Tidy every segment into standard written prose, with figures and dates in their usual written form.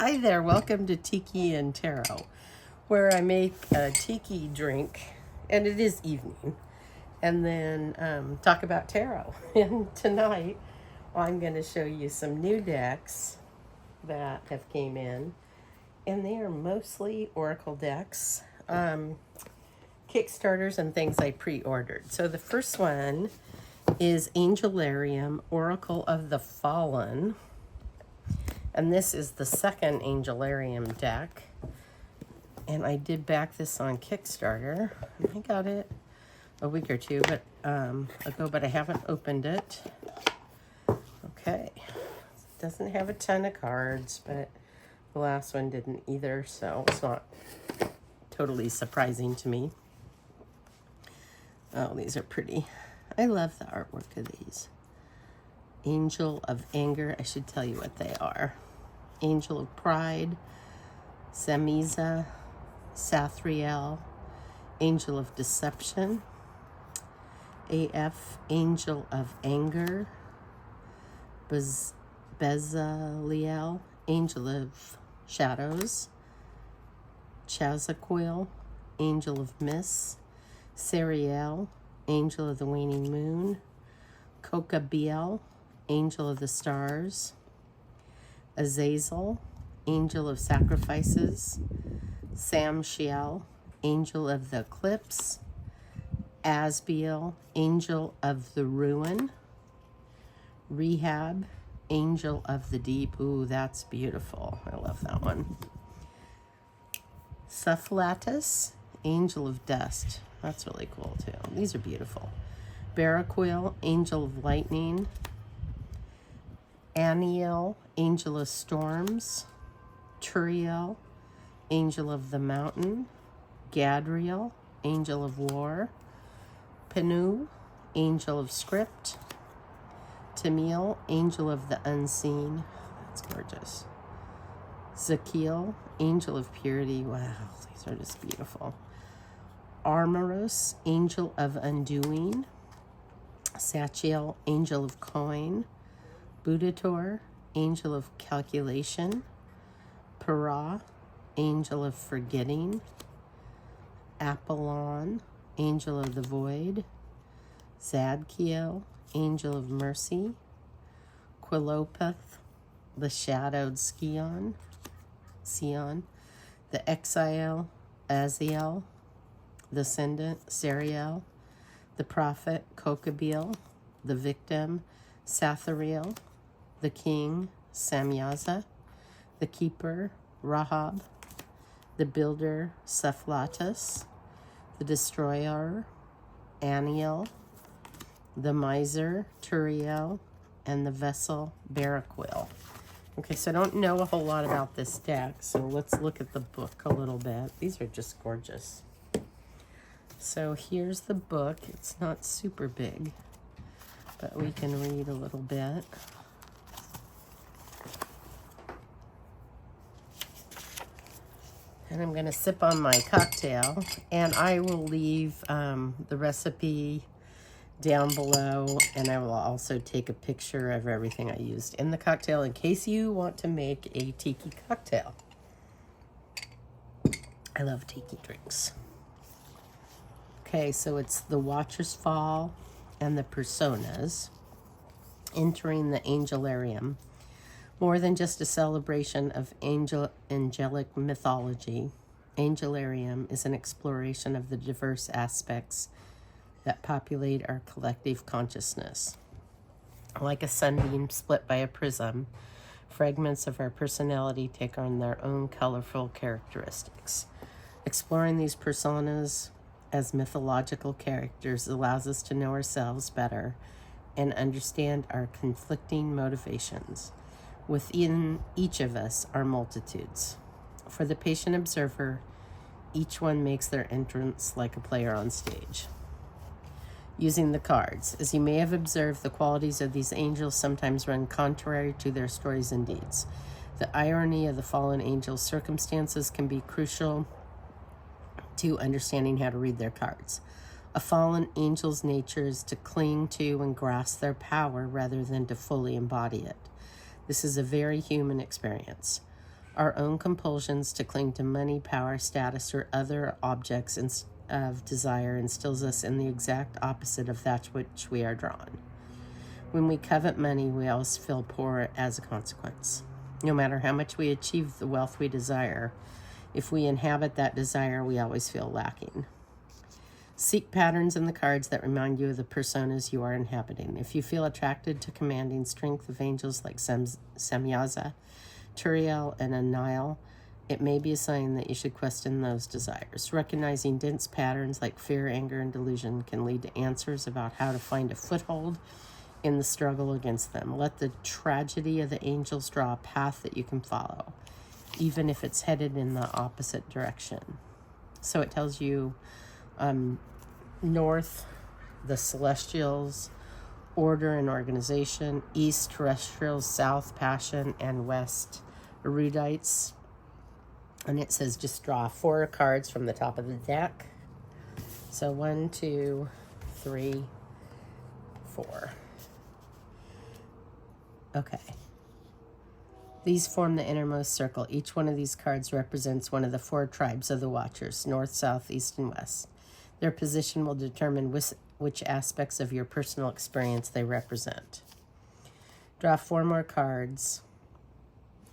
Hi there, welcome to Tiki and Tarot, where I make a tiki drink, and it is evening, and then talk about tarot. And tonight, I'm going to show you some new decks that have came in, and they are mostly oracle decks, Kickstarters and things I pre-ordered. So the first one is Angelarium, Oracle of the Fallen. And this is the second Angelarium deck. And I did back this on Kickstarter. I got it a week or two ago, but I haven't opened it. Okay. Doesn't have a ton of cards, but the last one didn't either, so it's not totally surprising to me. Oh, these are pretty. I love the artwork of these. Angel of Anger, I should tell you what they are. Angel of Pride, Samiza, Sathriel, Angel of Deception, AF, Angel of Anger, Bezaliel, Angel of Shadows, Chazaquil, Angel of Mist, Sariel, Angel of the Waning Moon, Cocabiel, Angel of the Stars, Azazel, Angel of Sacrifices, Samshiel, Angel of the Eclipse, Asbiel, Angel of the Ruin, Rehab, Angel of the Deep. Ooh, that's beautiful. I love that one. Cephlatus, Angel of Dust. That's really cool too. These are beautiful. Baraquil, Angel of Lightning, Aniel, Angel of Storms, Turiel, Angel of the Mountain, Gadriel, Angel of War, Penu, Angel of Script, Tamil, Angel of the Unseen. That's gorgeous. Zakiel, Angel of Purity. Wow, these are just beautiful. Armoros, Angel of Undoing, Sachiel, Angel of Coin, Budator, Angel of Calculation, Para, Angel of Forgetting, Apollon, Angel of the Void, Zadkiel, Angel of Mercy, Quilopeth, the Shadowed Sion, the Exile, Aziel, the Ascendant, Sariel, the Prophet, Cocabiel, the Victim, Sathariel, the King, Samyaza, the Keeper, Rahab, the Builder, Cephlatus, the Destroyer, Aniel, the Miser, Turiel, and the Vessel, Baraquil. Okay, so I don't know a whole lot about this deck, so let's look at the book a little bit. These are just gorgeous. So here's the book. It's not super big, but we can read a little bit. And I'm going to sip on my cocktail, and I will leave the recipe down below, and I will also take a picture of everything I used in the cocktail in case you want to make a tiki cocktail. I love tiki drinks. Okay, so it's the Watcher's Fall and the Personas entering the Angelarium. More than just a celebration of angelic mythology, Angelarium is an exploration of the diverse aspects that populate our collective consciousness. Like a sunbeam split by a prism, fragments of our personality take on their own colorful characteristics. Exploring these personas as mythological characters allows us to know ourselves better and understand our conflicting motivations. Within each of us are multitudes. For the patient observer, each one makes their entrance like a player on stage. Using the cards. As you may have observed, the qualities of these angels sometimes run contrary to their stories and deeds. The irony of the fallen angels' circumstances can be crucial to understanding how to read their cards. A fallen angel's nature is to cling to and grasp their power rather than to fully embody it. This is a very human experience. Our own compulsions to cling to money, power, status, or other objects of desire instills us in the exact opposite of that which we are drawn. When we covet money, we always feel poor as a consequence. No matter how much we achieve the wealth we desire, if we inhabit that desire, we always feel lacking. Seek patterns in the cards that remind you of the personas you are inhabiting. If you feel attracted to commanding strength of angels like Samyaza, Turiel, and Anil, it may be a sign that you should question those desires. Recognizing dense patterns like fear, anger, and delusion can lead to answers about how to find a foothold in the struggle against them. Let the tragedy of the angels draw a path that you can follow, even if it's headed in the opposite direction. So it tells you north, the celestials, order and organization, east, terrestrials, south, passion, and west, erudites. And it says just draw 4 cards from the top of the deck. So 1, 2, 3, 4. Okay. These form the innermost circle. Each one of these cards represents one of the 4 tribes of the Watchers, north, south, east, and west. Their position will determine which aspects of your personal experience they represent. Draw 4 more cards.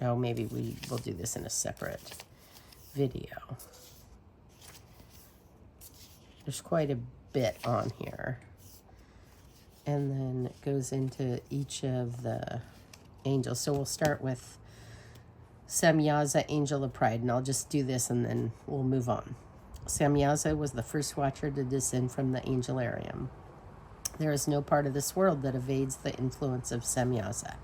Oh, maybe we will do this in a separate video. There's quite a bit on here. And then it goes into each of the angels. So we'll start with Samyaza, Angel of Pride, and I'll just do this and then we'll move on. Samyaza was the first watcher to descend from the angelarium. There is no part of this world that evades the influence of Samyaza.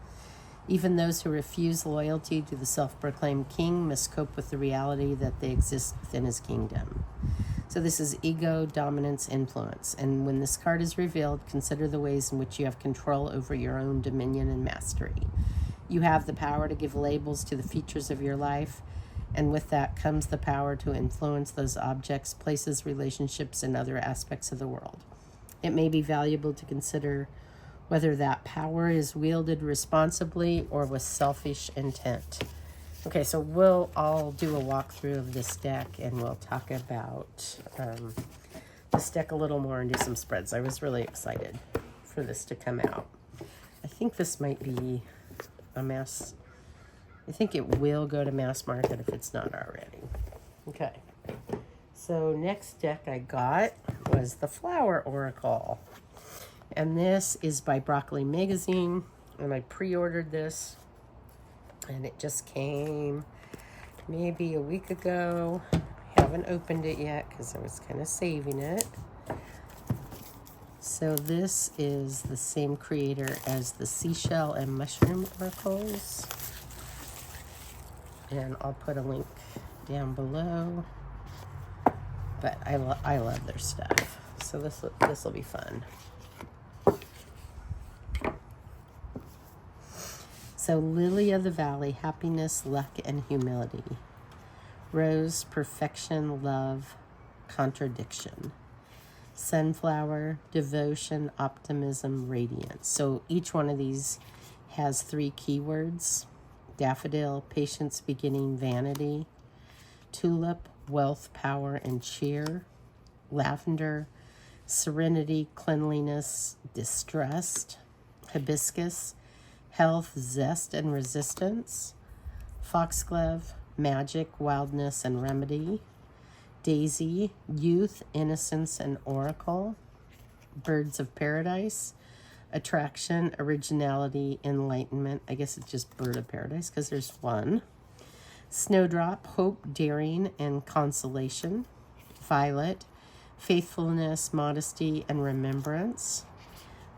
Even those who refuse loyalty to the self-proclaimed king must cope with the reality that they exist within his kingdom. So this is ego, dominance, influence. And when this card is revealed, consider the ways in which you have control over your own dominion and mastery. You have the power to give labels to the features of your life, and with that comes the power to influence those objects, places, relationships, and other aspects of the world. It may be valuable to consider whether that power is wielded responsibly or with selfish intent. Okay, so we'll all do a walkthrough of this deck and we'll talk about this deck a little more and do some spreads. I was really excited for this to come out. I think this might be a mass. I think it will go to mass market if it's not already. Okay, so next deck I got was the Flower Oracle. And this is by Broccoli Magazine. And I pre-ordered this. And it just came maybe a week ago. I haven't opened it yet because I was kind of saving it. So this is the same creator as the Seashell and Mushroom Oracles. And I'll put a link down below. But I love their stuff. So this will be fun. So Lily of the Valley, happiness, luck, and humility. Rose, perfection, love, contradiction. Sunflower, devotion, optimism, radiance. So each one of these has 3 keywords. Daffodil, patience, beginning, vanity. Tulip, wealth, power, and cheer. Lavender, serenity, cleanliness, distrust. Hibiscus, health, zest, and resistance. Foxglove, magic, wildness, and remedy. Daisy, youth, innocence, and oracle. Birds of paradise, attraction, originality, enlightenment. I guess it's just bird of paradise because there's 1. Snowdrop, hope, daring, and consolation. Violet, faithfulness, modesty, and remembrance.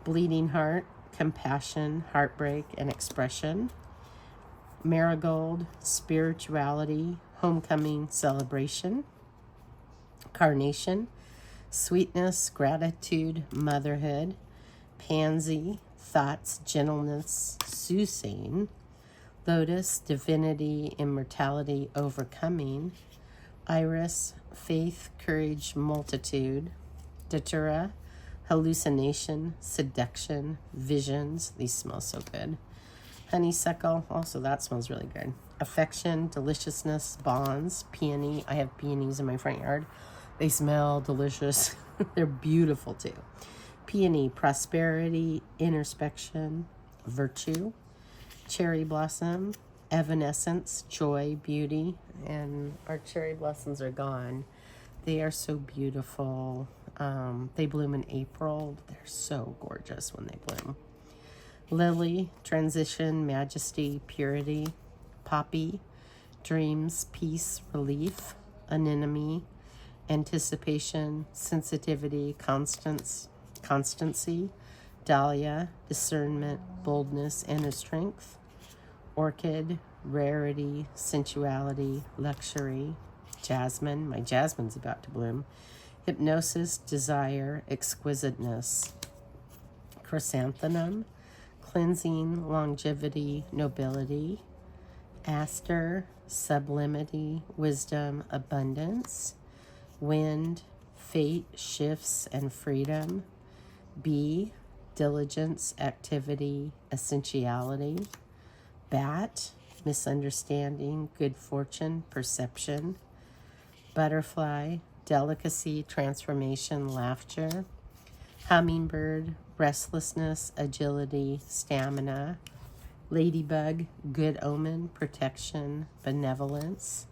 Bleeding heart, compassion, heartbreak, and expression. Marigold, spirituality, homecoming, celebration. Carnation, sweetness, gratitude, motherhood. Pansy, thoughts, gentleness, soothsaying. Lotus, divinity, immortality, overcoming. Iris, faith, courage, multitude. Datura, hallucination, seduction, visions. These smell so good. Honeysuckle, also that smells really good. Affection, deliciousness, bonds, peony. I have peonies in my front yard. They smell delicious. They're beautiful too. Peony, prosperity, introspection, virtue. Cherry blossom, evanescence, joy, beauty. And our cherry blossoms are gone. They are so beautiful. They bloom in April. They're so gorgeous when they bloom. Lily, transition, majesty, purity. Poppy, dreams, peace, relief. Anemone, anticipation, sensitivity, constancy. Dahlia, discernment, boldness, inner strength. Orchid, rarity, sensuality, luxury. Jasmine, my jasmine's about to bloom. Hypnosis, desire, exquisiteness. Chrysanthemum, cleansing, longevity, nobility. Aster, sublimity, wisdom, abundance. Wind, fate, shifts, and freedom. Bee, diligence, activity, essentiality. Bat, misunderstanding, good fortune, perception. Butterfly, delicacy, transformation, laughter. Hummingbird, restlessness, agility, stamina. Ladybug, good omen, protection, benevolence.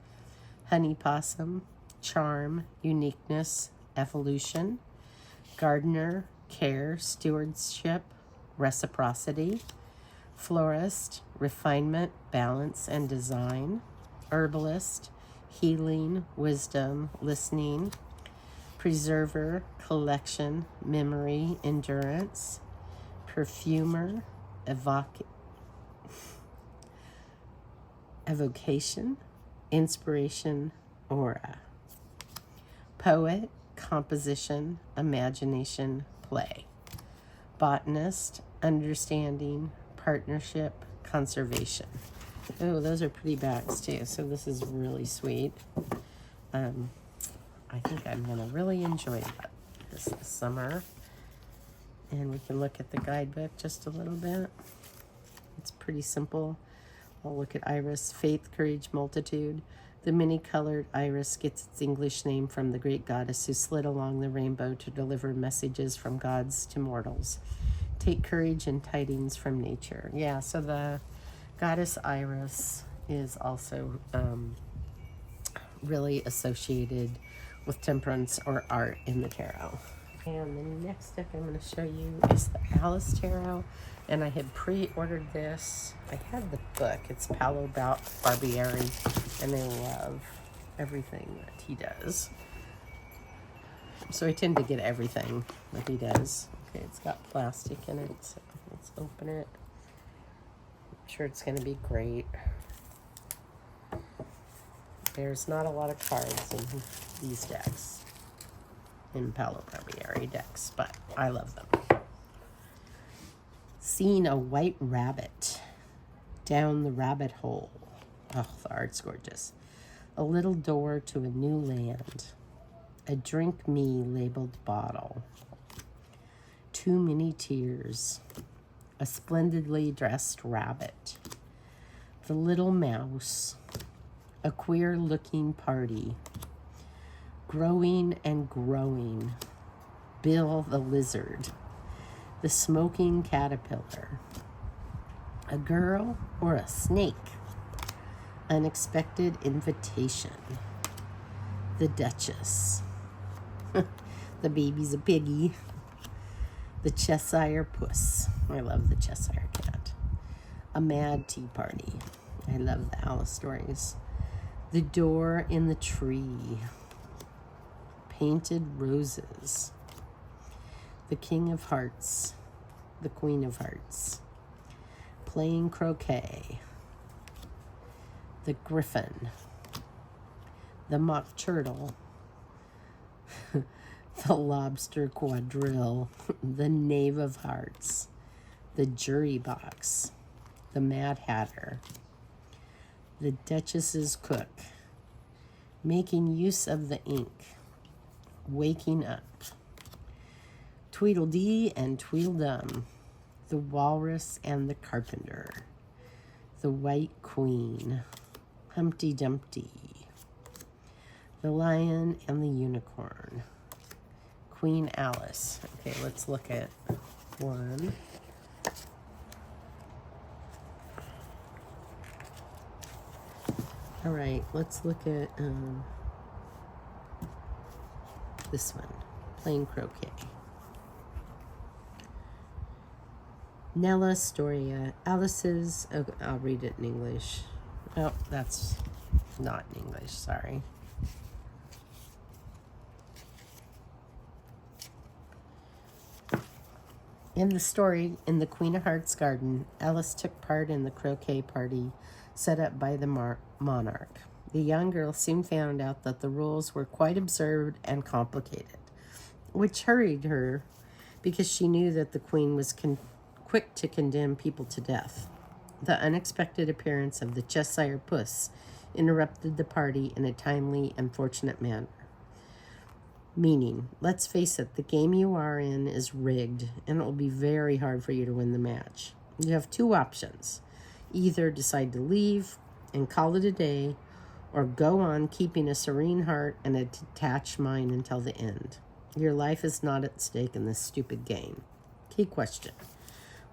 Honey possum, charm, uniqueness, evolution. Gardener, care, stewardship, reciprocity. Florist, refinement, balance, and design. Herbalist, healing, wisdom, listening. Preserver, collection, memory, endurance. Perfumer, evocation, inspiration, aura. Poet, composition, imagination, play. Botanist, understanding, partnership, conservation. Oh, those are pretty bags too. So this is really sweet. I think I'm going to really enjoy this summer. And we can look at the guidebook just a little bit. It's pretty simple. I'll look at iris, faith, courage, multitude. The many-colored iris gets its English name from the great goddess who slid along the rainbow to deliver messages from gods to mortals. Take courage and tidings from nature. Yeah, so the goddess iris is also really associated with temperance or art in the tarot. And the next deck I'm going to show you is the Alice Tarot. And I had pre-ordered this. I have the book. It's Paolo Barbieri. And I love everything that he does. So I tend to get everything that he does. Okay, it's got plastic in it. So let's open it. I'm sure it's going to be great. There's not a lot of cards in these decks. In Paolo Barbieri decks, but I love them. Seeing a white rabbit down the rabbit hole. Oh, the art's gorgeous. A little door to a new land. A drink me labeled bottle. Too many tears. A splendidly dressed rabbit. The little mouse. A queer looking party. Growing and growing. Bill the lizard. The smoking caterpillar. A girl or a snake. Unexpected invitation. The Duchess. The baby's a piggy. The Cheshire Puss. I love the Cheshire Cat. A mad tea party. I love the Alice stories. The door in the tree. Painted roses. The King of Hearts. The Queen of Hearts. Playing croquet. The Griffin. The Mock Turtle. The Lobster Quadrille. The Knave of Hearts. The Jury Box. The Mad Hatter. The Duchess's Cook. Making use of the ink. Waking up. Tweedledee and Tweedledum. The Walrus and the Carpenter. The White Queen, Humpty Dumpty, The Lion and the Unicorn, Queen Alice. Okay, let's look at one. All right, let's look at this one, Plain Croquet. Nella Storia, Alice's, oh, I'll read it in English. Oh, that's not in English, sorry. In the story, in the Queen of Hearts garden, Alice took part in the croquet party set up by the monarch. The young girl soon found out that the rules were quite absurd and complicated, which hurried her because she knew that the queen was quick to condemn people to death. The unexpected appearance of the Cheshire Puss interrupted the party in a timely and fortunate manner. Meaning, let's face it, the game you are in is rigged, and it will be very hard for you to win the match. You have two options. Either decide to leave and call it a day, or go on keeping a serene heart and a detached mind until the end. Your life is not at stake in this stupid game. Key question.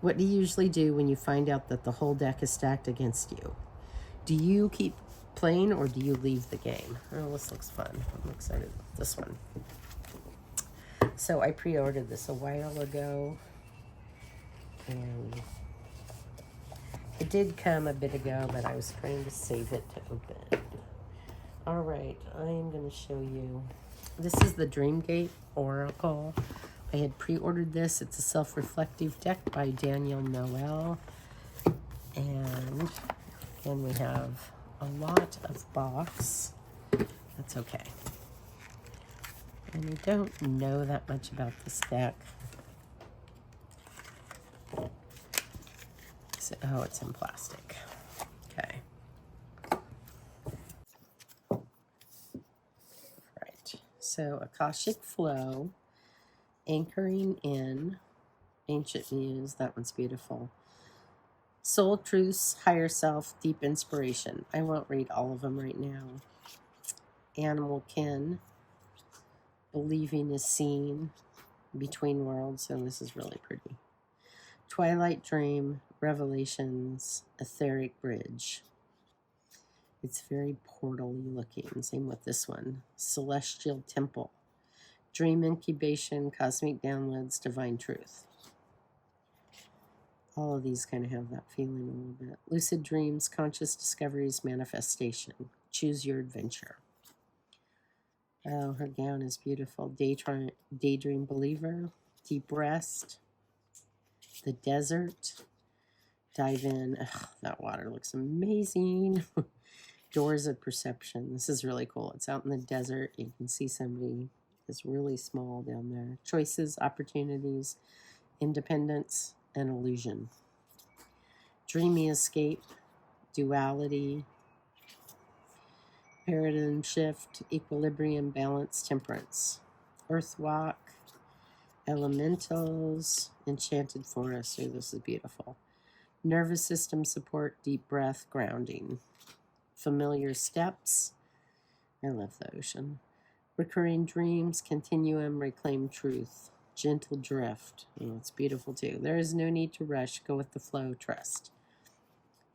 What do you usually do when you find out that the whole deck is stacked against you? Do you keep playing or do you leave the game? Oh, this looks fun. I'm excited about this one. So I pre-ordered this a while ago, and it did come a bit ago, but I was trying to save it to open. All right, I am going to show you. This is the Dreamgate Oracle. I had pre-ordered this. It's a self-reflective deck by Daniel Noel. And then we have a lot of box. That's okay. And I don't know that much about this deck. So, oh, it's in plastic. Okay. Right. So, Akashic Flow, Anchoring in, Ancient Muse, that one's beautiful. Soul Truths, Higher Self, Deep Inspiration. I won't read all of them right now. Animal Kin, Believing is Seen, Between Worlds, and this is really pretty. Twilight Dream, Revelations, Etheric Bridge. It's very portal-y looking. Same with this one. Celestial Temple, Dream Incubation, Cosmic Downloads, Divine Truth. All of these kind of have that feeling a little bit. Lucid Dreams, Conscious Discoveries, Manifestation. Choose Your Adventure. Oh, her gown is beautiful. Daydream Believer, Deep Rest, The Desert, Dive In. Ugh, that water looks amazing. Doors of Perception. This is really cool. It's out in the desert. You can see somebody is really small down there. Choices, Opportunities, Independence, and Illusion. Dreamy Escape, Duality, Paradigm Shift, Equilibrium, Balance, Temperance. Earthwalk, Elementals, Enchanted Forest. Oh, this is beautiful. Nervous System Support, Deep Breath, Grounding. Familiar Steps. I love the ocean. Recurring Dreams, Continuum, Reclaim Truth. Gentle Drift. Oh, it's beautiful too. There is no need to rush. Go with the flow. Trust.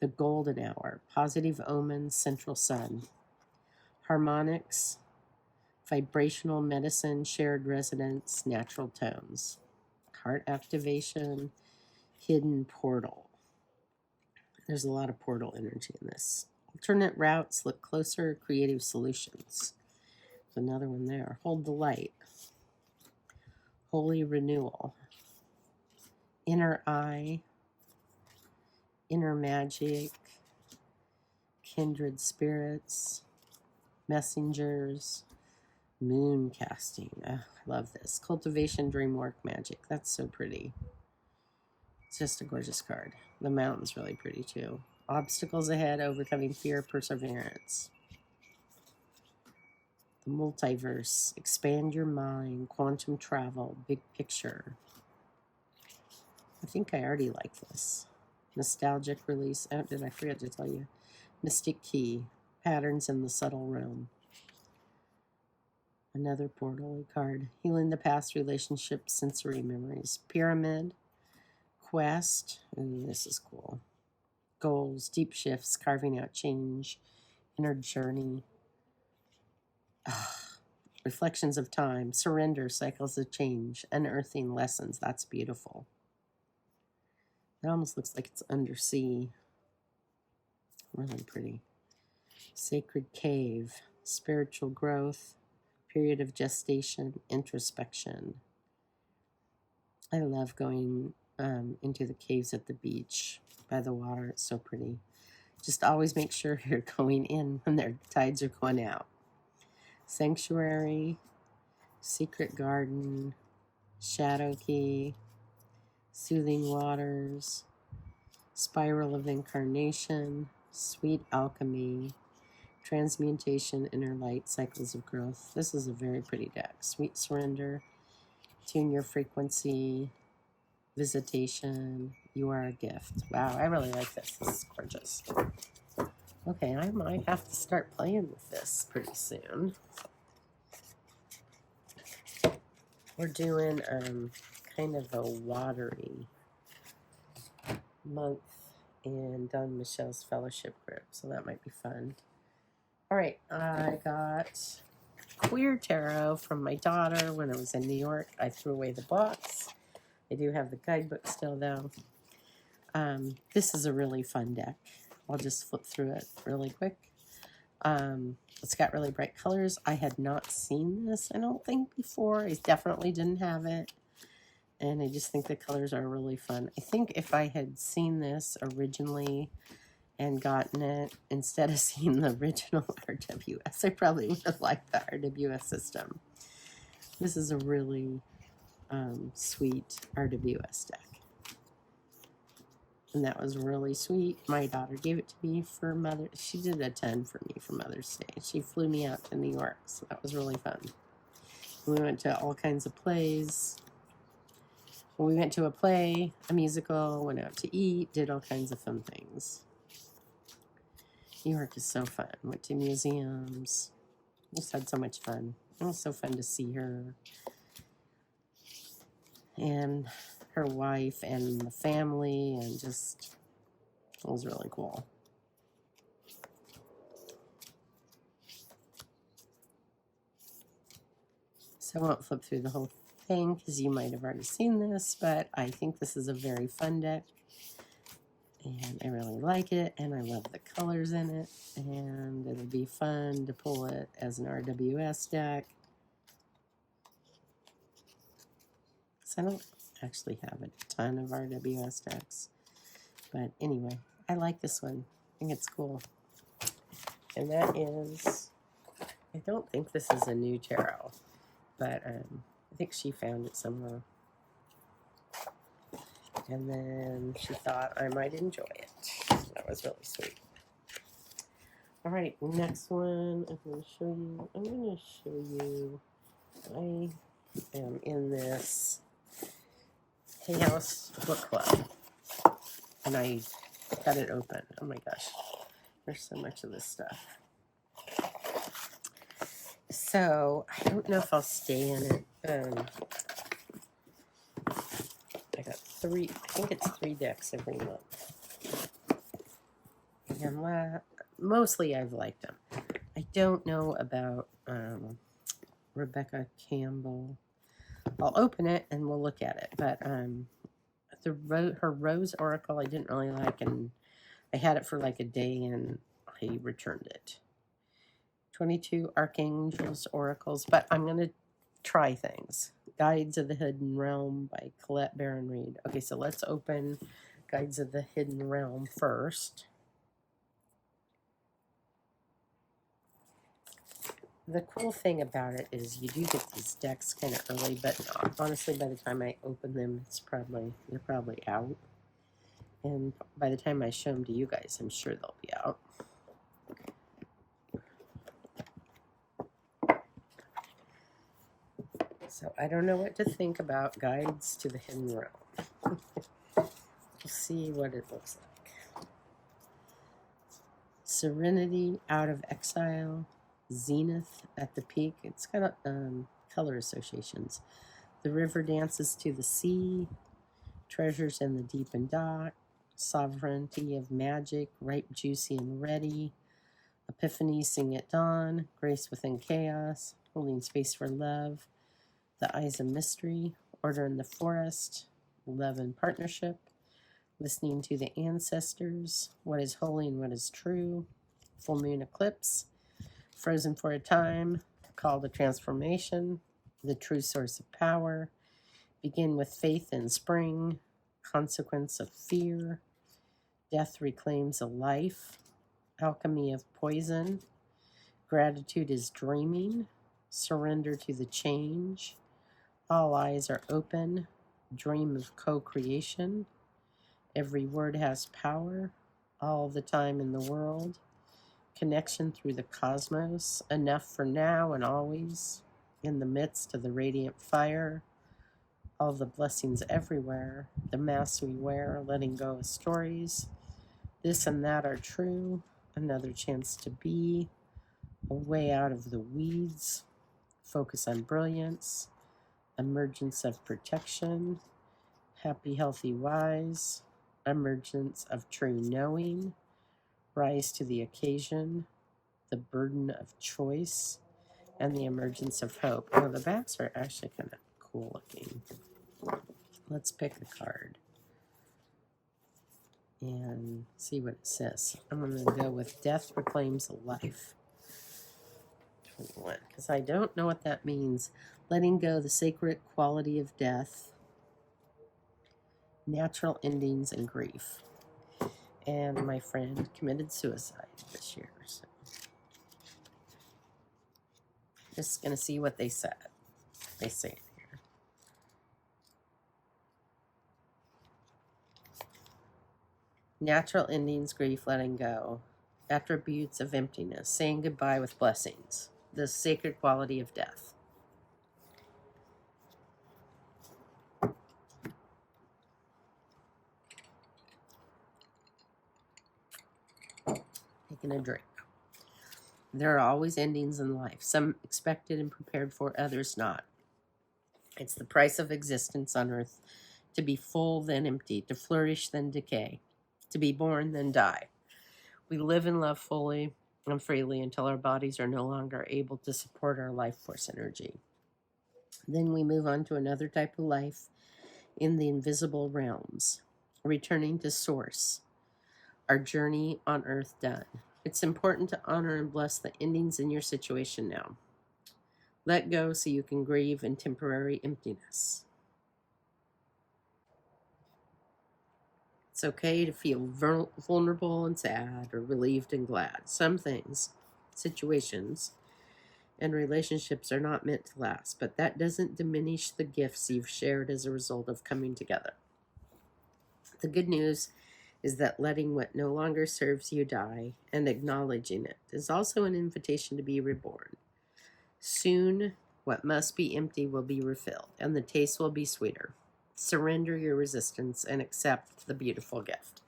The Golden Hour. Positive Omens, Central Sun. Harmonics, Vibrational Medicine, Shared Resonance, Natural Tones. Heart Activation, Hidden Portal. There's a lot of portal energy in this. Alternate Routes, Look Closer, Creative Solutions. There's another one there. Hold the Light. Holy Renewal. Inner Eye, Inner Magic, Kindred Spirits, Messengers, Moon Casting. Oh, I love this. Cultivation, Dreamwork, Magic. That's so pretty. It's just a gorgeous card. The Mountain's really pretty too. Obstacles Ahead, Overcoming Fear, Perseverance. The Multiverse, Expand Your Mind, Quantum Travel, Big Picture. I think I already like this. Nostalgic release. Oh, did I forget to tell you? Mystic Key. Patterns in the Subtle Realm. Another portal card. Healing the Past, Relationships, Sensory Memories. Pyramid. Quest. Ooh, this is cool. Goals, deep shifts, carving out change, inner journey. Reflections of time, surrender, cycles of change, unearthing lessons. That's beautiful. It almost looks like it's undersea. Really pretty. Sacred cave, spiritual growth, period of gestation, introspection. I love going into the caves at the beach by the water. It's so pretty. Just always make sure you're going in when their tides are going out. Sanctuary, secret garden, shadow key, soothing waters, spiral of incarnation, sweet alchemy, transmutation, inner light, cycles of growth. This is a very pretty deck. Sweet surrender, tune your frequency, visitation, you are a gift. Wow, I really like this. This is gorgeous. Okay, I might have to start playing with this pretty soon. We're doing kind of a watery month in Don Michelle's fellowship group, so that might be fun. All right, I got Queer Tarot from my daughter when I was in New York. I threw away the box. I do have the guidebook still, though. This is a really fun deck. I'll just flip through it really quick. It's got really bright colors. I had not seen this, I don't think, before. I definitely didn't have it. And I just think the colors are really fun. I think if I had seen this originally and gotten it instead of seeing the original RWS, I probably would have liked the RWS system. This is a really sweet RWS deck. And that was really sweet. My daughter gave it to me for Mother's. She did a 10 for me for Mother's Day. She flew me out to New York, so that was really fun. We went to all kinds of plays. Well, we went to a play, a musical, went out to eat, did all kinds of fun things. New York is so fun. Went to museums. Just had so much fun. It was so fun to see her and her wife and the family, and just, it was really cool. So I won't flip through the whole thing because you might have already seen this, but I think this is a very fun deck, and I really like it, and I love the colors in it, and it'll be fun to pull it as an RWS deck. So I don't actually have a ton of RWS decks, but anyway, I like this one. I think it's cool. And that is, I don't think this is a new tarot, but I think she found it somewhere. And then she thought I might enjoy it. That was really sweet. All right, next one I'm going to show you. I am in this Hay House book club, and I cut it open. Oh my gosh, there's so much of this stuff. So I don't know if I'll stay in it. I got I think it's 3 decks every month. And mostly I've liked them. I don't know about Rebecca Campbell. I'll open it and we'll look at it. But her Rose Oracle I didn't really like, and I had it for like a day and I returned it. 22 Archangels Oracles, but I'm going to try things. Guides of the Hidden Realm by Colette Baron Reed. Okay, so let's open Guides of the Hidden Realm first. The cool thing about it is you do get these decks kind of early, but honestly, by the time I open them, they're probably out. And by the time I show them to you guys, I'm sure they'll be out. So I don't know what to think about Guides to the Hidden Realm. We'll see what it looks like. Serenity out of exile, zenith at the peak. It's got color associations. The river dances to the sea, treasures in the deep and dark, sovereignty of magic, ripe, juicy, and ready. Epiphany, sing at dawn, grace within chaos, holding space for love, the eyes of mystery, order in the forest, love and partnership, listening to the ancestors, what is holy and what is true, full moon eclipse, frozen for a time, call to transformation, the true source of power, begin with faith in spring, consequence of fear, death reclaims a life, alchemy of poison, gratitude is dreaming, surrender to the change, all eyes are open, dream of co-creation, every word has power, all the time in the world, connection through the cosmos, enough for now and always, in the midst of the radiant fire, all the blessings everywhere, the masks we wear, letting go of stories, this and that are true, another chance to be, a way out of the weeds, focus on brilliance, emergence of protection, happy, healthy, wise, emergence of true knowing, rise to the occasion, the burden of choice, and the emergence of hope. Oh, the backs are actually kind of cool looking. Let's pick a card and see what it says. I'm going to go with Death Reclaims a Life. 21, because I don't know what that means. Letting go the sacred quality of death, natural endings, and grief. And my friend committed suicide this year. So just going to see what they said. They say it here. Natural endings, grief, letting go. Attributes of emptiness, saying goodbye with blessings. The sacred quality of death. Taking a drink. There are always endings in life, some expected and prepared for, others not. It's the price of existence on earth, to be full then empty, to flourish then decay, to be born then die. We live and love fully and freely until our bodies are no longer able to support our life force energy. Then we move on to another type of life in the invisible realms, returning to source, our journey on earth done. It's important to honor and bless the endings in your situation now. Let go so you can grieve in temporary emptiness. It's okay to feel vulnerable and sad, or relieved and glad. Some things, situations, and relationships are not meant to last, but that doesn't diminish the gifts you've shared as a result of coming together. The good news is that letting what no longer serves you die and acknowledging it is also an invitation to be reborn. Soon, what must be empty will be refilled, and the taste will be sweeter. Surrender your resistance and accept the beautiful gift.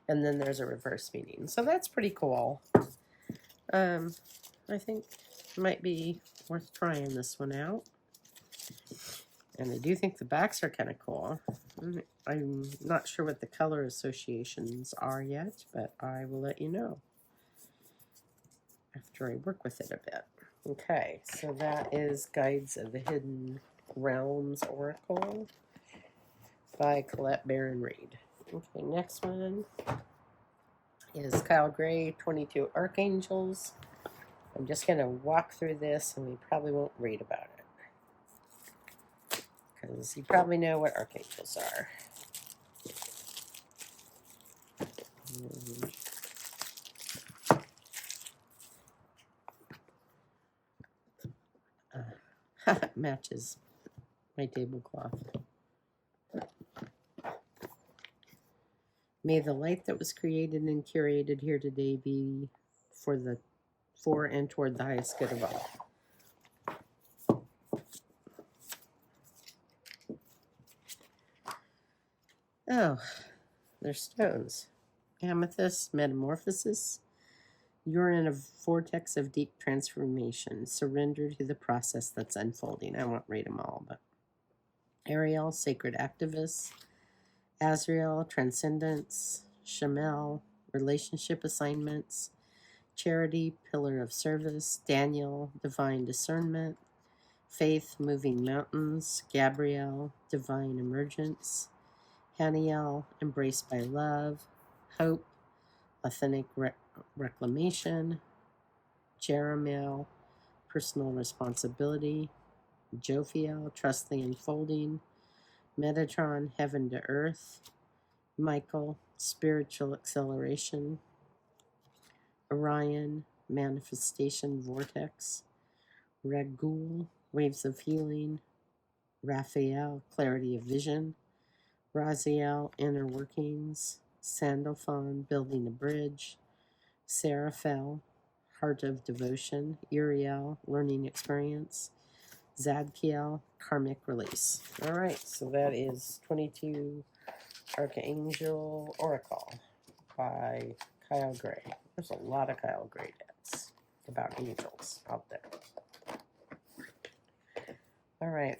And then there's a reverse meaning. So that's pretty cool. I think it might be worth trying this one out. And I do think the backs are kind of cool. I'm not sure what the color associations are yet, but I will let you know after I work with it a bit. Okay, so that is Guides of the Hidden Realms Oracle by Colette Baron Reed. Okay, next one is Kyle Gray, 22 Archangels. I'm just going to walk through this, and we probably won't read about it, because you probably know what archangels are. Matches my tablecloth. May the light that was created and curated here today be for and toward the highest good of all. Oh, They're stones. Amethyst, metamorphosis. You're in a vortex of deep transformation. Surrender to the process that's unfolding. I won't read them all, but Ariel, sacred activist. Azrael, transcendence. Shamel, relationship assignments. Charity, pillar of service. Daniel, divine discernment. Faith, moving mountains. Gabrielle, divine emergence. Haniel, embraced by love. Hope, authentic reclamation. Jeremiel, personal responsibility. Jophiel, trust the unfolding. Metatron, heaven to earth. Michael, spiritual acceleration. Orion, manifestation vortex. Ragul, waves of healing. Raphael, clarity of vision. Raziel, inner workings. Sandalphon, building a bridge. Seraphel, heart of devotion. Uriel, learning experience. Zadkiel, karmic release. All right, so that is 22 Archangel Oracle by Kyle Gray. There's a lot of Kyle Gray decks about angels out there. All right,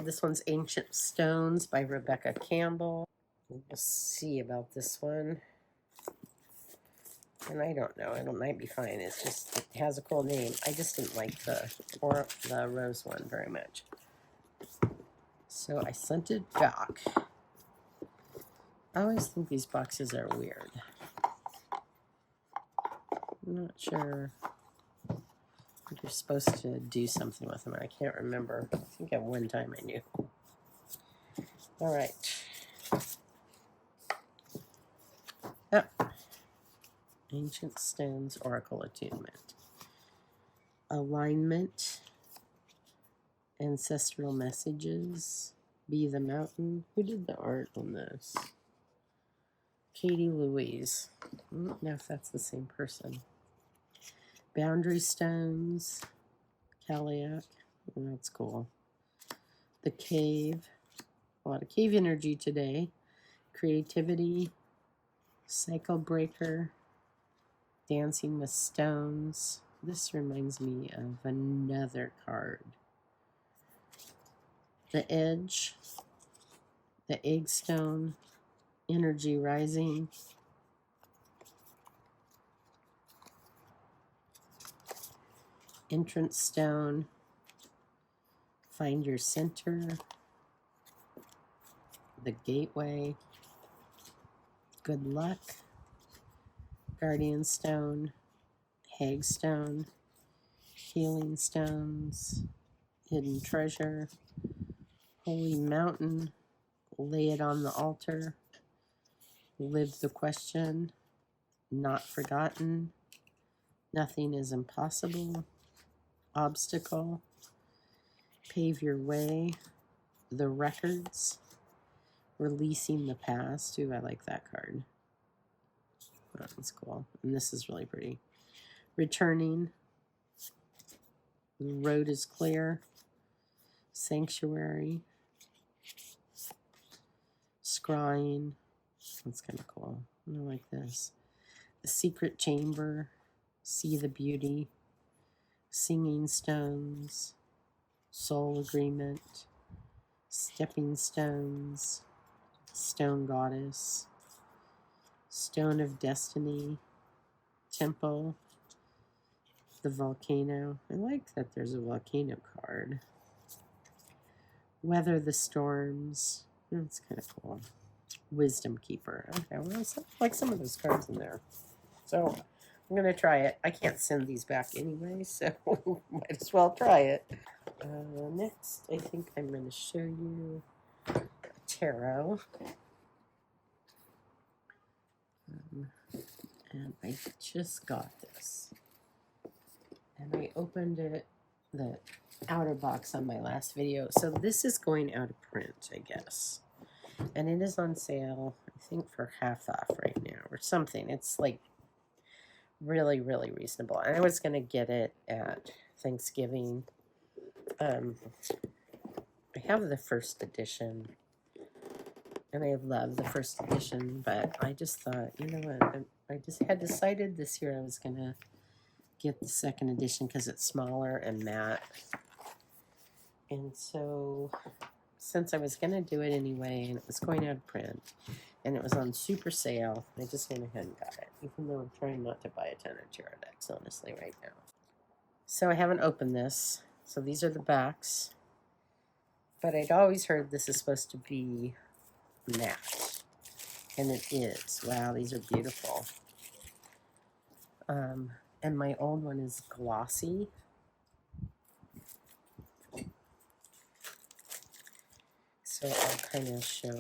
this one's Ancient Stones by Rebecca Campbell. We'll see about this one. And I don't know, it might be fine. It's just, it has a cool name. I just didn't like the rose one very much. So I sent it back. I always think these boxes are weird. I'm not sure if you're supposed to do something with them. I can't remember. I think at one time I knew. All right. Oh. Ancient Stones Oracle Attunement. Alignment. Ancestral messages. Be the Mountain. Who did the art on this? Katie Louise. I don't know if that's the same person. Boundary Stones. Caliac. Oh, that's cool. The Cave. A lot of cave energy today. Creativity. Cycle Breaker. Dancing with Stones. This reminds me of another card. The Edge. The Egg Stone. Energy Rising. Entrance Stone. Find Your Center. The Gateway. Good Luck. Guardian Stone. Hag Stone. Healing Stones. Hidden Treasure. Holy Mountain. Lay It on the Altar. Live the Question. Not Forgotten. Nothing is Impossible. Obstacle. Pave Your Way. The Records. Releasing the Past. Ooh, I like that card. Oh, that's cool. And this is really pretty. Returning. The Road is Clear. Sanctuary. Scrying. That's kind of cool. I like this. The Secret Chamber. See the Beauty. Singing Stones. Soul Agreement. Stepping Stones. Stone Goddess. Stone of Destiny. Temple. The Volcano. I like that there's a volcano card. Weather the Storms. That's kind of cool. Wisdom Keeper. Okay, well, I like some of those cards in there. So I'm going to try it. I can't send these back anyway, so might as well try it. Next, I think I'm going to show you a tarot. And I just got this. And I opened it, the outer box on my last video. So this is going out of print, I guess. And it is on sale, I think, for half off right now or something. It's like really, really reasonable. I was going to get it at Thanksgiving. I have the first edition. And I love the first edition, but I just thought, you know what, I just had decided this year I was going to get the second edition because it's smaller and matte. And so, since I was going to do it anyway, and it was going out of print, and it was on super sale, I just went ahead and got it, even though I'm trying not to buy a ton of tarot decks, honestly, right now. So I haven't opened this. So these are the backs. But I'd always heard this is supposed to be matte. And it is. Wow, these are beautiful. And my old one is glossy. So I'll kind of show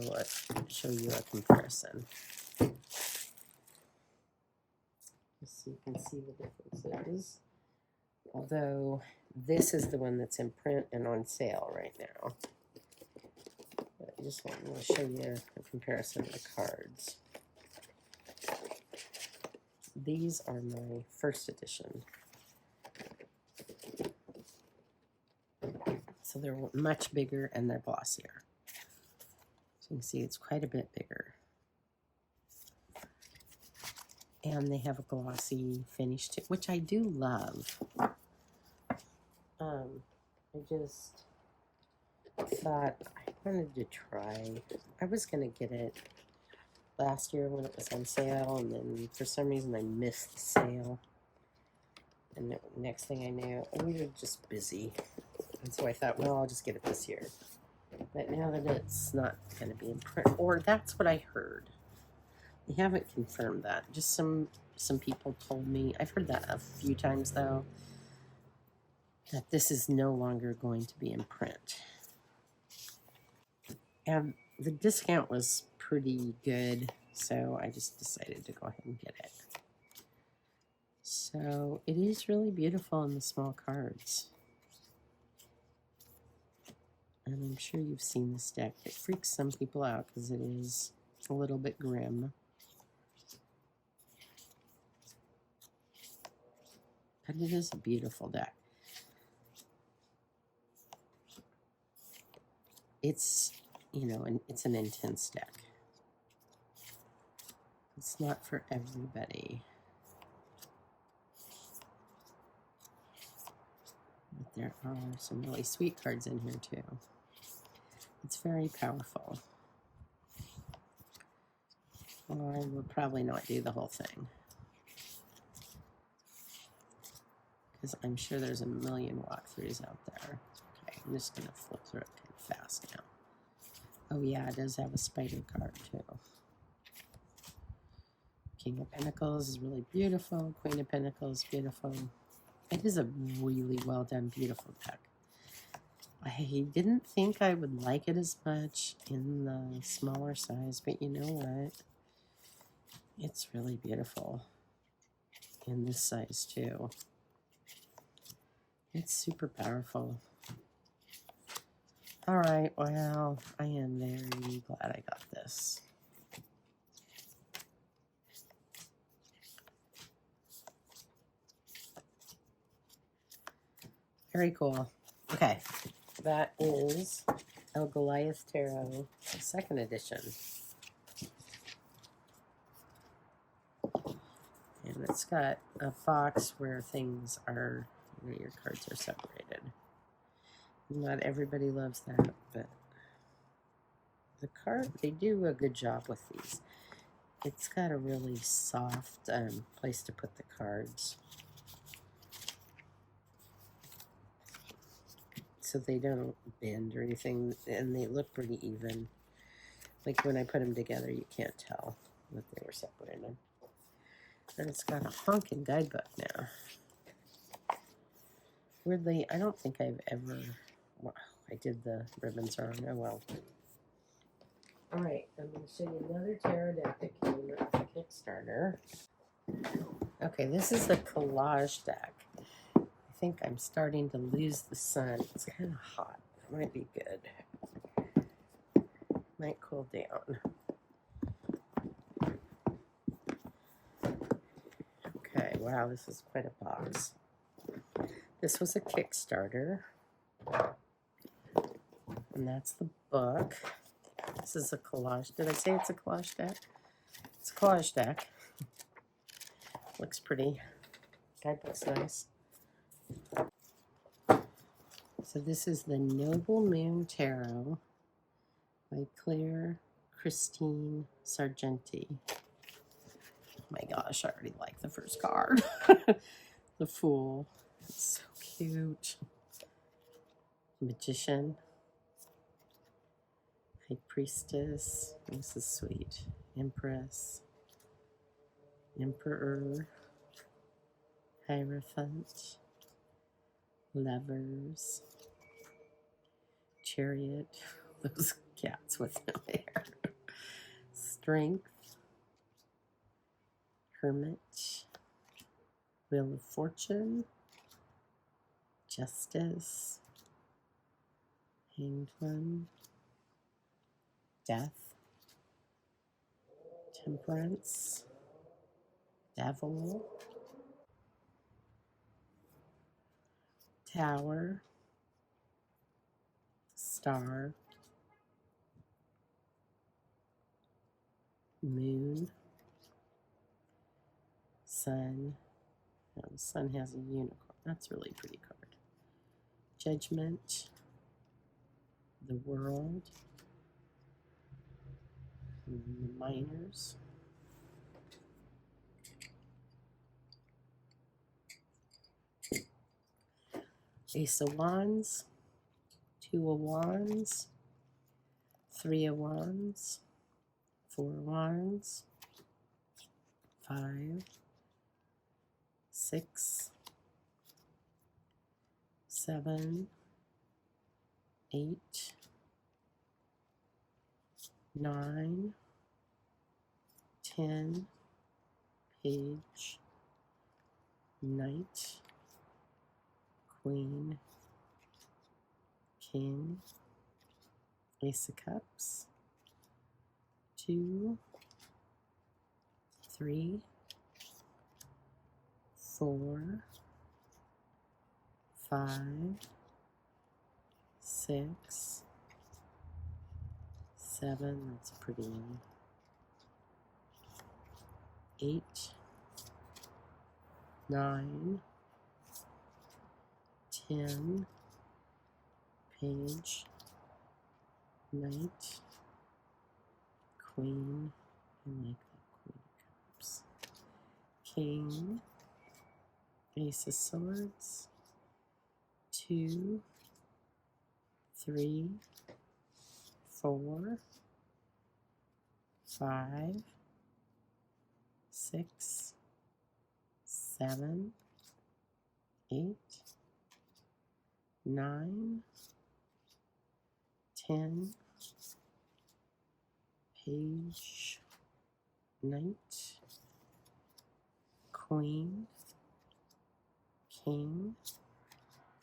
you a comparison. Just so you can see the differences. Although this is the one that's in print and on sale right now. But I just want to show you a comparison of the cards. These are my first edition. So they're much bigger and they're glossier. So you can see it's quite a bit bigger. And they have a glossy finish too, which I do love. I just thought I wanted to try. I was going to get it last year when it was on sale, and then for some reason I missed the sale. And the next thing I knew, we were just busy. And so I thought, well, I'll just get it this year. But now that it's not going to be in print, or that's what I heard. I haven't confirmed that. Just some people told me. I've heard that a few times, though, that this is no longer going to be in print. And the discount was pretty good, so I just decided to go ahead and get it. So it is really beautiful in the small cards. And I'm sure you've seen this deck. It freaks some people out because it is a little bit grim. But it is a beautiful deck. It's, you know, it's an intense deck. It's not for everybody. But there are some really sweet cards in here too. It's very powerful. Well, I will probably not do the whole thing, because I'm sure there's a million walkthroughs out there. Okay, I'm just going to flip through it kind of fast now. Oh yeah, it does have a spider card too. King of Pentacles is really beautiful. Queen of Pentacles, beautiful. It is a really well done, beautiful deck. I didn't think I would like it as much in the smaller size, but you know what? It's really beautiful in this size too. It's super powerful. All right, well, I am very glad I got this. Very cool. Okay, that is El Goliath Tarot, second edition. And it's got a box where things are, you know, your cards are separated. Not everybody loves that, but the card, they do a good job with these. It's got a really soft place to put the cards, so they don't bend or anything, and they look pretty even. Like when I put them together, you can't tell that they were separated. And it's got a honking guidebook now. Weirdly, I don't think I've ever... Well, I did the ribbons wrong. Oh well. Alright, I'm going to show you another tarot deck that came with the Kickstarter. Okay, this is a collage deck. I think I'm starting to lose the sun. It's kind of hot. It might be good. Might cool down. Okay, wow, this is quite a box. This was a Kickstarter. And that's the book. This is a collage. Did I say it's a collage deck? It's a collage deck. Looks pretty. Guidebook's nice. So this is the Noble Moon Tarot by Claire Christine Sargenti. Oh my gosh, I already like the first card. The Fool. It's so cute. Magician. High Priestess. This is sweet. Empress. Emperor. Hierophant. Lovers. Chariot. Those cats with no hair. Strength. Hermit. Wheel of Fortune. Justice. Hanged One. Death. Temperance. Devil. Tower. Star. Moon. Sun. Oh, the sun has a unicorn. That's a really pretty card. Judgment. The World. And the Miners. Ace of Wands. Two of Wands. Three of Wands. Four of Wands. 5. 6. 7. 8. 9. 10. Page. Knight. Queen. King. Ace of Cups. 2. 3. 4. 5. 6. 7. That's a pretty one. 8. 9. 10. Page. Knight. Queen. I like that Queen of Cups. King. Ace of Swords. 2. 3. 4. 5. 6. 7. 8. 9. 10. Page. Knight. Queen. King.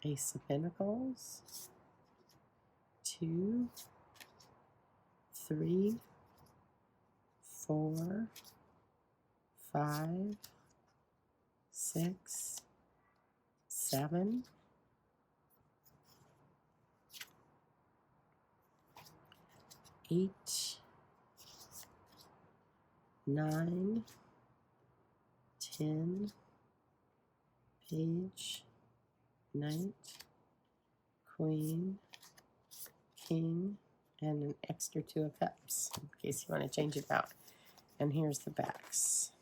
Ace of Pentacles. 2. 3. 4. 5. 6. 7. 8. 9. 10. Page. Knight. Queen. King. And an extra 2 of Cups in case you want to change it out. And here's the backs.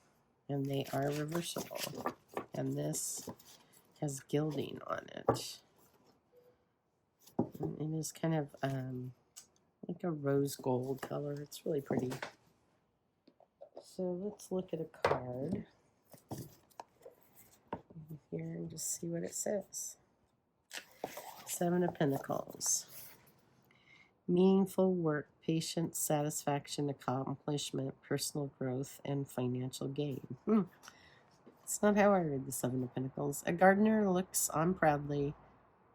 And they are reversible. And this has gilding on it. And it is kind of like a rose gold color. It's really pretty. So let's look at a card here and just see what it says. 7 of Pentacles. Meaningful work, patience, satisfaction, accomplishment, personal growth, and financial gain. It's not how I read the 7 of Pentacles. A gardener looks on proudly.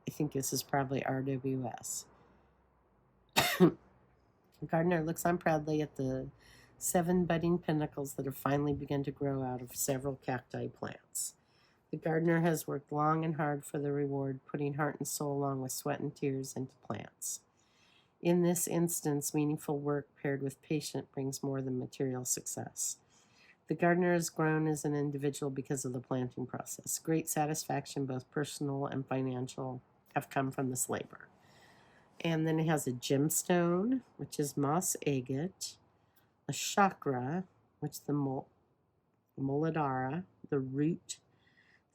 I think this is probably RWS. A gardener looks on proudly at the 7 budding pentacles that have finally begun to grow out of several cacti plants. The gardener has worked long and hard for the reward, putting heart and soul along with sweat and tears into plants. In this instance, meaningful work paired with patience brings more than material success. The gardener is grown as an individual because of the planting process. Great satisfaction, both personal and financial, have come from this labor. And then it has a gemstone, which is moss agate, a chakra, which is the muladhara, the root.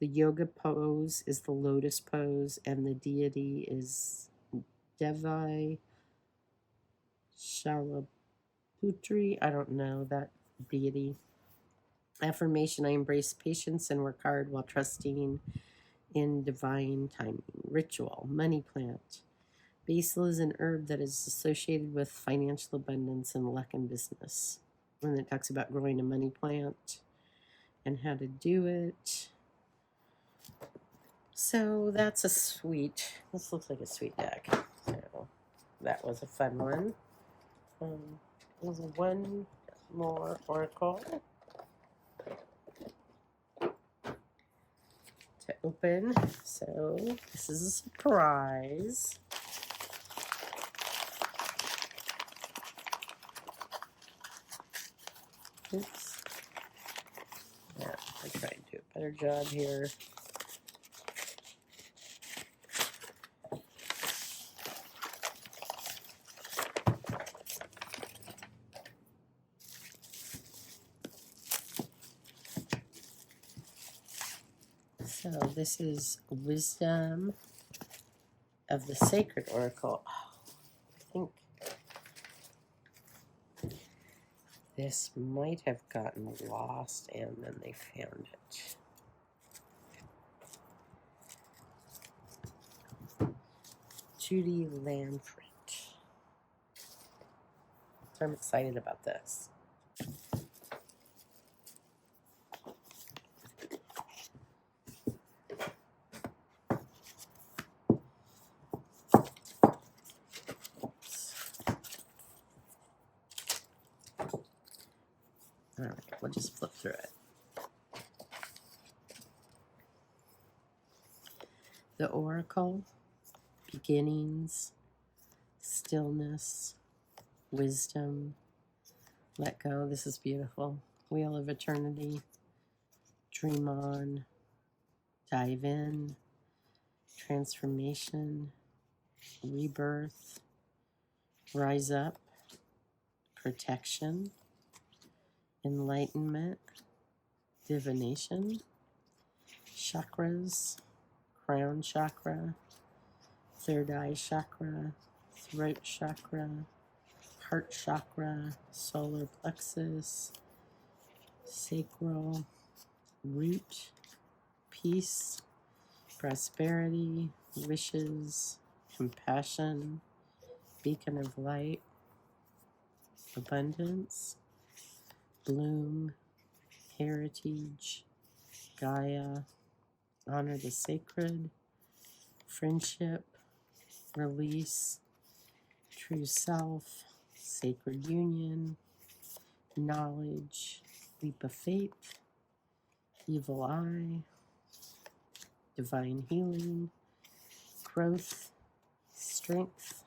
The yoga pose is the lotus pose, and the deity is Devi Shalaputri. I don't know that deity. Affirmation: I embrace patience and work hard while trusting in divine timing. Ritual: money plant. Basil is an herb that is associated with financial abundance and luck in business. When it talks about growing a money plant and how to do it. So that's a sweet, this looks like a sweet deck. So that was a fun one. There's one more oracle to open. So this is a surprise. Oops. Yeah, I tried to do a better job here. So this is Wisdom of the Sacred Oracle. Oh, I think this might have gotten lost and then they found it. Judy Lanfrit. So I'm excited about this. All right, we'll just flip through it. The Oracle, beginnings, stillness, wisdom, let go. This is beautiful. Wheel of Eternity, dream on, dive in, transformation, rebirth, rise up, protection, enlightenment, divination, chakras, crown chakra, third eye chakra, throat chakra, heart chakra, solar plexus, sacral, root, peace, prosperity, wishes, compassion, beacon of light, abundance, bloom, heritage, Gaia, honor the sacred, friendship, release, true self, sacred union, knowledge, leap of faith, evil eye, divine healing, growth, strength,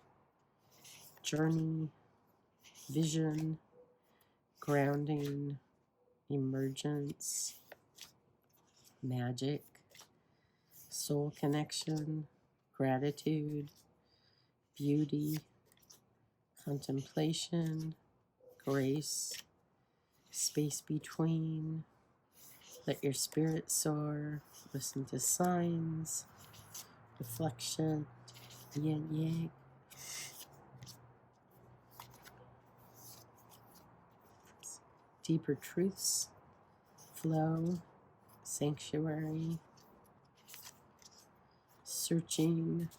journey, vision, grounding, emergence, magic, soul connection, gratitude, beauty, contemplation, grace, space between, let your spirit soar, listen to signs, reflection, yin yang, deeper truths, flow, sanctuary, searching,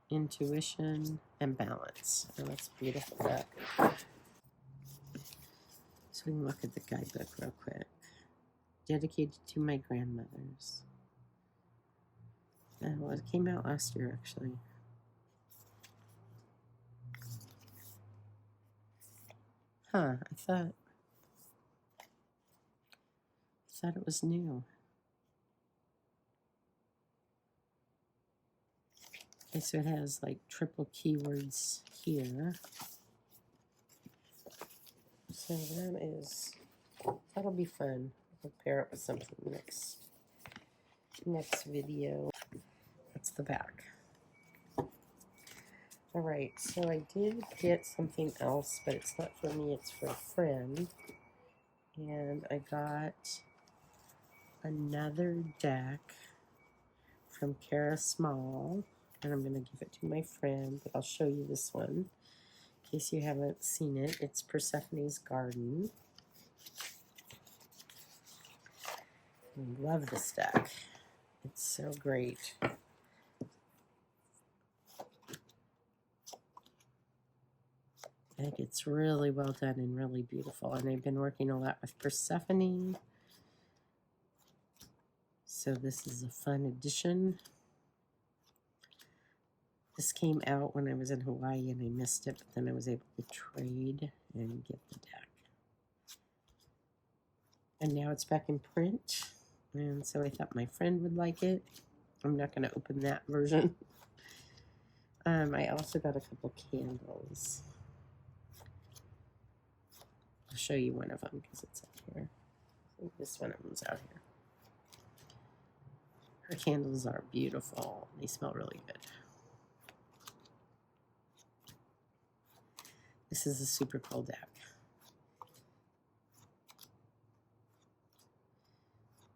intuition, and balance. Oh, that's a beautiful book. So we can look at the guidebook real quick. Dedicated to my grandmothers. Well, it came out last year, actually. Huh, I thought it was new. Okay, so it has like triple keywords here. So that'll be fun. I'll pair it with something next video. That's the back. All right, so I did get something else, but it's not for me, it's for a friend. And I got another deck from Cara Small, and I'm going to give it to my friend, but I'll show you this one in case you haven't seen it. It's Persephone's Garden. I love this deck. It's so great. I think it's really well done and really beautiful. And I've been working a lot with Persephone. So this is a fun addition. This came out when I was in Hawaii and I missed it, but then I was able to trade and get the deck. And now it's back in print. And so I thought my friend would like it. I'm not going to open that version. I also got a couple candles. I'll show you one of them because it's up here. I think this one of them's out here. Her candles are beautiful. They smell really good. This is a super cool deck.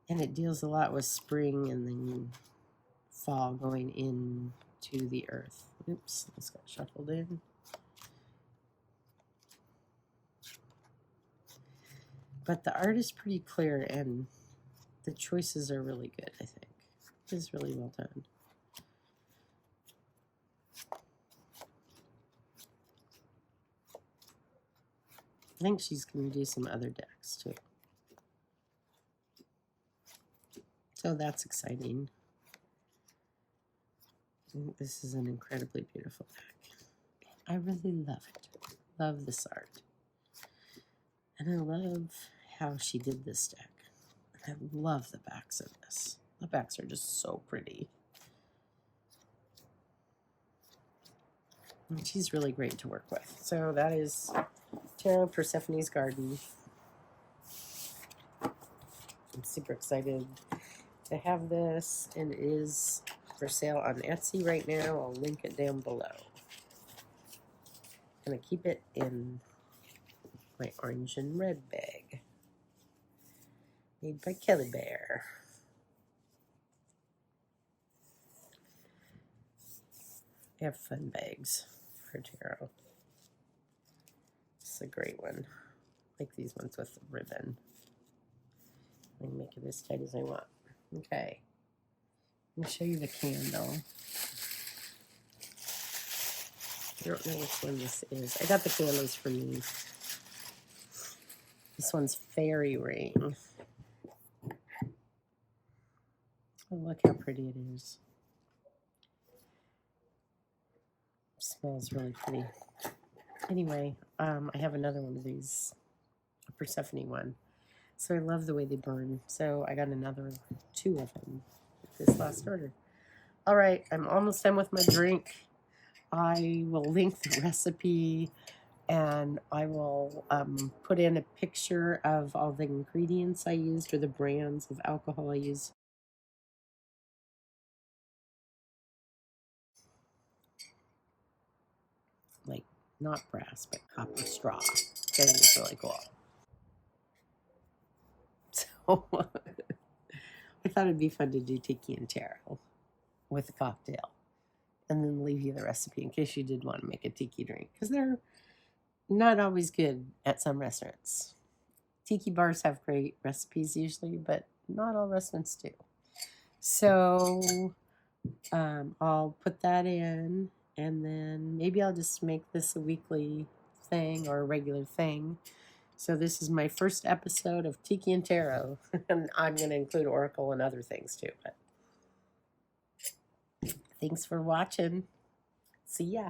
And it deals a lot with spring and then fall going into the earth. Oops, this got shuffled in. But the art is pretty clear and the choices are really good, I think. It is really well done. I think she's going to do some other decks too. So that's exciting. And this is an incredibly beautiful deck. I really love it. Love this art. And I love how she did this deck. And I love the backs of this. The backs are just so pretty. And she's really great to work with. So that is Tarot Persephone's Garden. I'm super excited to have this, and it is for sale on Etsy right now. I'll link it down below. I'm going to keep it in my orange and red bag. Made by Kelly Bear. I have fun bags for tarot. This is a great one. I like these ones with the ribbon. I can make it as tight as I want. Okay. Let me show you the candle. I don't know which one this is. I got the candles for me. This one's Fairy Ring. Oh, look how pretty it is. It smells really pretty. Anyway, I have another one of these, a Persephone one. So I love the way they burn. So I got another 2 of them with this last order. All right, I'm almost done with my drink. I will link the recipe and I will put in a picture of all the ingredients I used or the brands of alcohol I used. Like, not brass, but copper straw. I think it's really cool. So I thought it'd be fun to do tiki and taro with a cocktail. And then leave you the recipe in case you did want to make a tiki drink. Because they're not always good at some restaurants. Tiki bars have great recipes usually, but not all restaurants do. So I'll put that in, and then maybe I'll just make this a weekly thing or a regular thing. So this is my first episode of Tiki and Tarot, and I'm going to include Oracle and other things too. But thanks for watching. See ya.